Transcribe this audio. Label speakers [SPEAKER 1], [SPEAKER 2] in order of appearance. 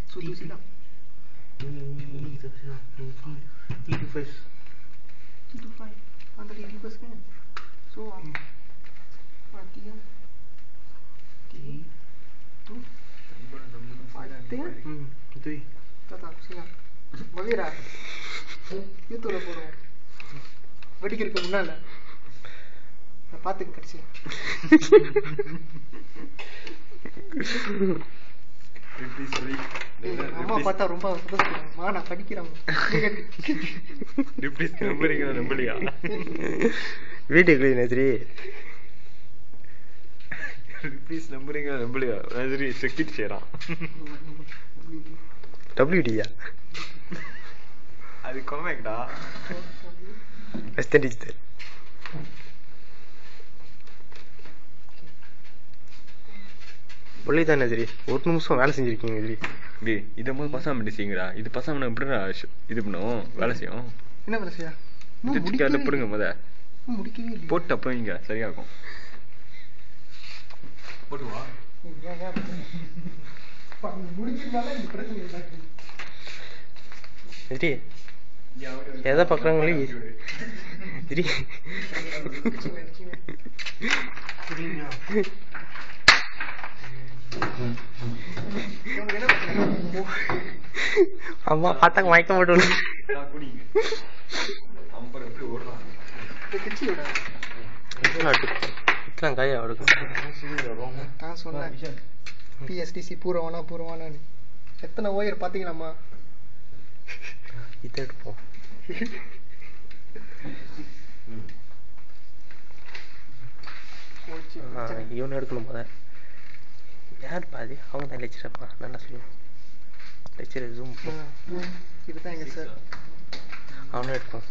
[SPEAKER 1] Sutusi lang.
[SPEAKER 2] T25.
[SPEAKER 1] Ang T25 ka yan. So, mati yan. T2. 5 yan.
[SPEAKER 2] Ito eh.
[SPEAKER 1] Tata, sila. Magira. Ito na போறோம். வெடிக்கிறதுக்கு முன்னால நான் பாத்துக்க கடைசியா. அம்மா பார்த்தா ரொம்ப சந்தோஷப்படுறாங்க. நான் படிக்கிறேன்.
[SPEAKER 3] ப்ளீஸ் நம்புறீங்க
[SPEAKER 2] வீட்டுக்கு நதிரி
[SPEAKER 3] ப்ளீஸ் நம்புறீங்க நம்பலையா நதிரி செக்யூரிட்டி செய்யறான்
[SPEAKER 2] WDயா
[SPEAKER 3] அது கோமேக்டா
[SPEAKER 2] வெஸ்டர்ன் டிஜிட்டல் ஒல்லிதான் நதிரி ஒரு நிமிஷம் வேலை செஞ்சிருக்கீங்க நதிரி
[SPEAKER 3] டேய் இத முதல்ல பசாம பண்ணிட்டீங்கடா இது பசாம எப்படிடா இது பண்ணுவோம் வேலை செய்யும்
[SPEAKER 1] என்ன வேலை செய்யா
[SPEAKER 3] முடிக்கவே போடுங்க
[SPEAKER 1] முடிக்கவே இல்லை
[SPEAKER 3] போட்டு அப்புறம் இங்க சரியாகும் போட்டுவா
[SPEAKER 1] முடிக்கிறதுனால இந்த பிரச்சனை இல்லை
[SPEAKER 2] நதிரி எதை பார்க்குறாங்களே நதிரி அம்மா பார்த்தாங்க மயக்க மாட்டோம் கையா
[SPEAKER 1] நான் சொன்னேன் PSDC பூர்வானான்னு எத்தனை ஓயர் பாத்தீங்களாம்மா
[SPEAKER 2] இதை எடுப்போம் இவனை எடுக்கணும் போத யார் பாதி அவங்க தான் லெக்சரப்பா நல்லா சொல்லுவோம் லெக்சர் ஜூம்
[SPEAKER 1] இதுதான் எங்க சார்
[SPEAKER 2] அவனே எடுப்போம்